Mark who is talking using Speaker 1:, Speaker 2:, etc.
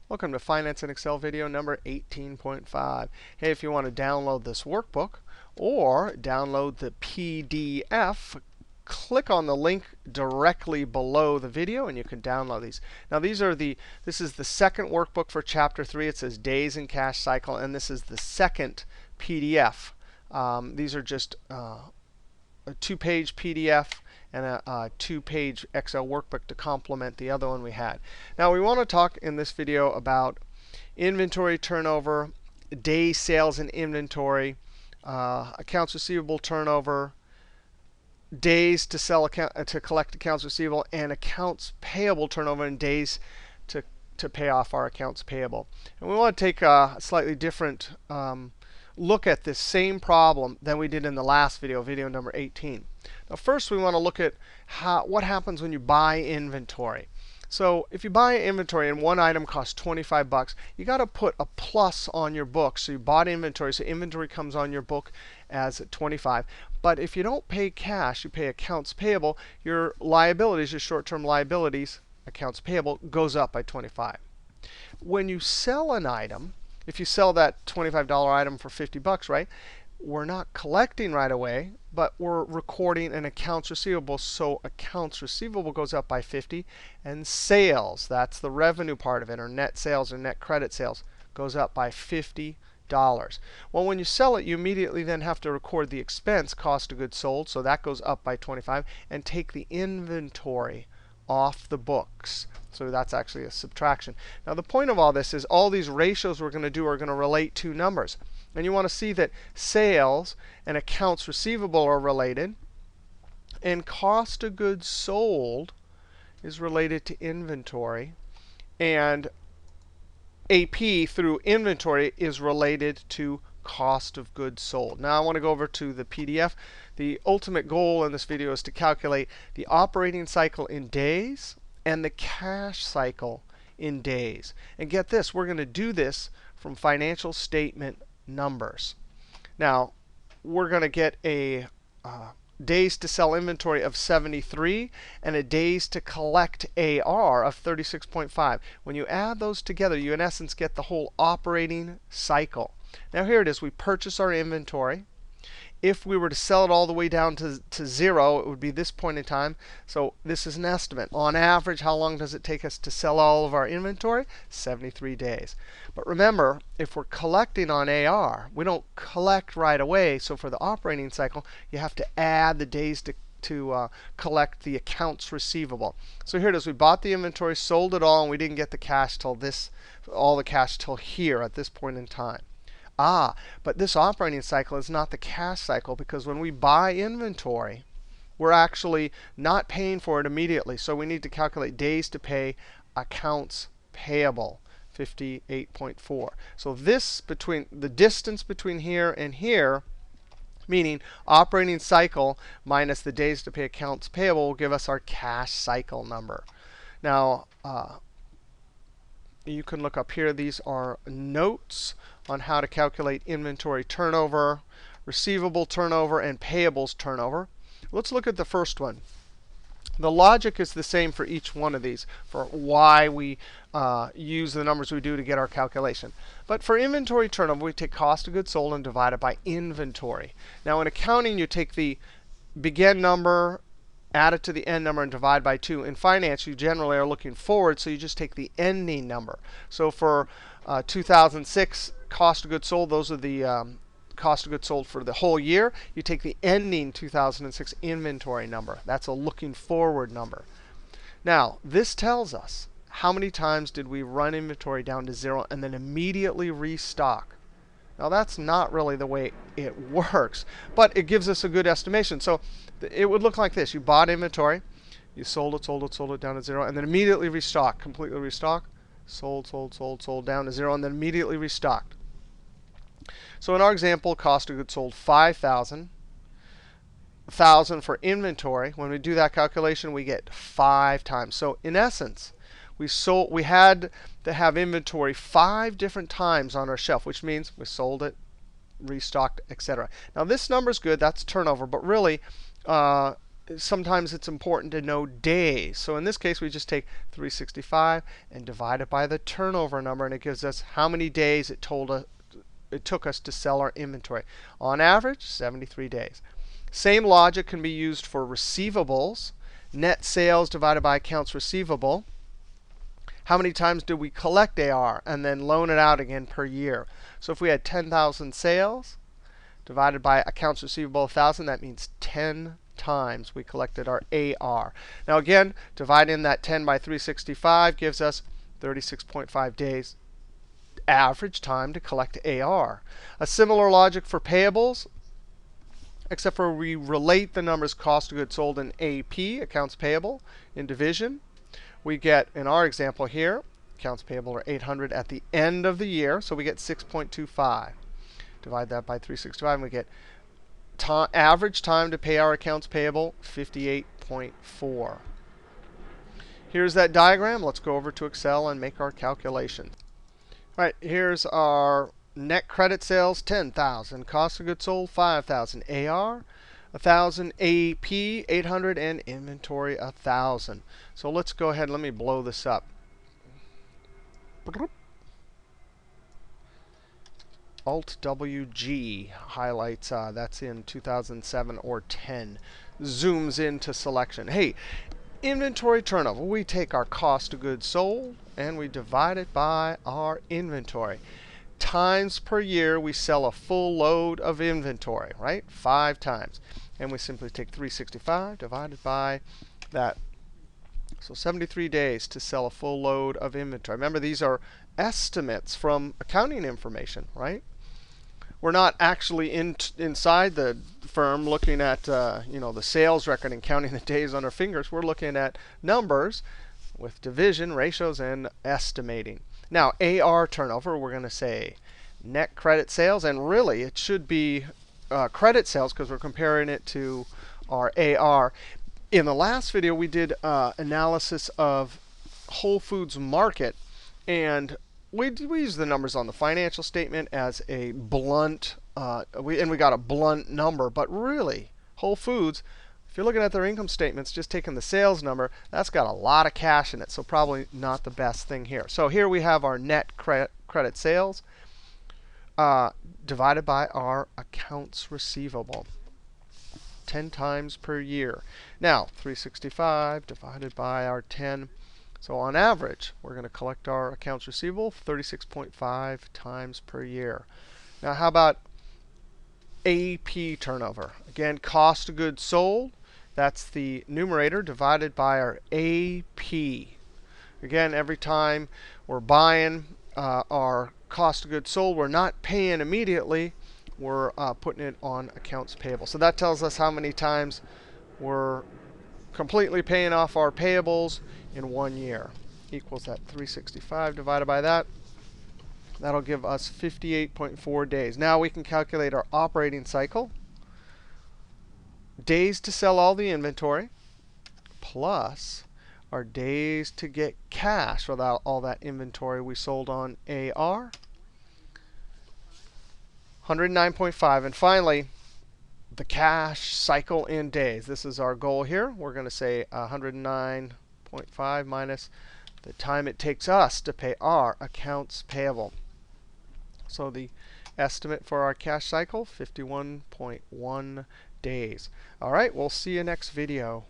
Speaker 1: Welcome to Finance in Excel video number 18.5. Hey, if you want to download this workbook or download the PDF, click on the link directly below the video and you can download these. Now this is the second workbook for chapter 3. It says days in cash cycle, and this is the second PDF. These are just a 2-page PDF and a 2-page Excel workbook to complement the other one we had. Now we want to talk in this video about inventory turnover, day sales in inventory, accounts receivable turnover, days to collect accounts receivable, and accounts payable turnover, and days to pay off our accounts payable. And we want to take a slightly different look at this same problem than we did in the last video, video number 18. Now first we want to look at what happens when you buy inventory. So if you buy inventory and one item costs 25 bucks, you got to put a plus on your book. So you bought inventory, so inventory comes on your book as 25. But if you don't pay cash, you pay accounts payable, your liabilities, your short-term liabilities, accounts payable, goes up by 25. When you sell an item, if you sell that $25 item for 50 bucks, right? We're not collecting right away, but we're recording an accounts receivable. So accounts receivable goes up by 50, and sales, that's the revenue part of it, or net sales or net credit sales, goes up by $50. Well, when you sell it, you immediately then have to record the expense, cost of goods sold, so that goes up by 25, and take the inventory off the books. So that's actually a subtraction. Now the point of all this is all these ratios we're going to do are going to relate to numbers. And you want to see that sales and accounts receivable are related, and cost of goods sold is related to inventory, and AP through inventory is related to cost of goods sold. Now I want to go over to the PDF. The ultimate goal in this video is to calculate the operating cycle in days and the cash cycle in days. And get this, we're going to do this from financial statement numbers. Now we're going to get a days to sell inventory of 73 and a days to collect AR of 36.5. When you add those together, you in essence get the whole operating cycle. Now here it is. We purchase our inventory. If we were to sell it all the way down to 0, it would be this point in time. So this is an estimate. On average, how long does it take us to sell all of our inventory? 73 days. But remember, if we're collecting on AR, we don't collect right away. So for the operating cycle, you have to add the days to collect the accounts receivable. So here it is. We bought the inventory, sold it all, and we didn't get the cash till all the cash till here at this point in time. But this operating cycle is not the cash cycle, because when we buy inventory, we're actually not paying for it immediately. So we need to calculate days to pay accounts payable, 58.4. So this between the distance between here and here, meaning operating cycle minus the days to pay accounts payable, will give us our cash cycle number. Now you can look up here. These are notes on how to calculate inventory turnover, receivable turnover, and payables turnover. Let's look at the first one. The logic is the same for each one of these for why we use the numbers we do to get our calculation. But for inventory turnover, we take cost of goods sold and divide it by inventory. Now in accounting, you take the begin number, add it to the end number, and divide by 2. In finance, you generally are looking forward, so you just take the ending number. So for 2006 cost of goods sold, those are the cost of goods sold for the whole year. You take the ending 2006 inventory number. That's a looking forward number. Now this tells us how many times did we run inventory down to 0 and then immediately restock. Now that's not really the way it works, but it gives us a good estimation. So it would look like this. You bought inventory, you sold it down to 0, and then immediately restocked, completely restocked, sold down to 0, and then immediately restocked. So in our example, cost of goods sold 5,000. 1,000 for inventory. When we do that calculation, we get 5 times. So in essence, we had to have inventory 5 different times on our shelf, which means we sold it, restocked, etc. Now this number is good. That's turnover. But really, sometimes it's important to know days. So in this case, we just take 365 and divide it by the turnover number, and it gives us how many days it took us to sell our inventory. On average, 73 days. Same logic can be used for receivables. Net sales divided by accounts receivable. How many times do we collect AR and then loan it out again per year? So if we had 10,000 sales divided by accounts receivable 1,000, that means 10 times we collected our AR. Now again, dividing that 10 by 365 gives us 36.5 days average time to collect AR. A similar logic for payables, except for we relate the numbers cost of goods sold in AP, accounts payable, in division. We get, in our example here, accounts payable are 800 at the end of the year, so we get 6.25. Divide that by 365, and we get average time to pay our accounts payable, 58.4. Here's that diagram. Let's go over to Excel and make our calculation. All right, here's our net credit sales, 10,000. Cost of goods sold, 5,000. AR, 1,000. AP, 800. And inventory, 1,000. So let's go ahead. Let me blow this up. Alt-WG highlights, that's in 2007 or 10. Zooms into selection. Hey, inventory turnover. We take our cost of goods sold, and we divide it by our inventory. Times per year, we sell a full load of inventory, right? 5 times. And we simply take 365 divided by that. So 73 days to sell a full load of inventory. Remember, these are estimates from accounting information, right? We're not actually inside the firm looking at the sales record and counting the days on our fingers. We're looking at numbers with division, ratios, and estimating. Now, AR turnover, we're going to say net credit sales. And really, it should be credit sales because we're comparing it to our AR. In the last video, we did analysis of Whole Foods Market. And we use the numbers on the financial statement as a blunt, and we got a blunt number. But really, Whole Foods, if you're looking at their income statements, just taking the sales number, that's got a lot of cash in it. So probably not the best thing here. So here we have our net credit sales divided by our accounts receivable. 10 times per year. Now, 365 divided by our 10. So on average, we're going to collect our accounts receivable 36.5 times per year. Now, how about AP turnover? Again, cost of goods sold. That's the numerator divided by our AP. Again, every time we're buying our cost of goods sold, we're not paying immediately. We're putting it on accounts payable. So that tells us how many times we're completely paying off our payables in 1 year. Equals that 365 divided by that. That'll give us 58.4 days. Now we can calculate our operating cycle. Days to sell all the inventory plus our days to get cash without all that inventory we sold on AR. 109.5. And finally, the cash cycle in days. This is our goal here. We're going to say 109.5 minus the time it takes us to pay our accounts payable. So the estimate for our cash cycle, 51.1 days. All right, we'll see you next video.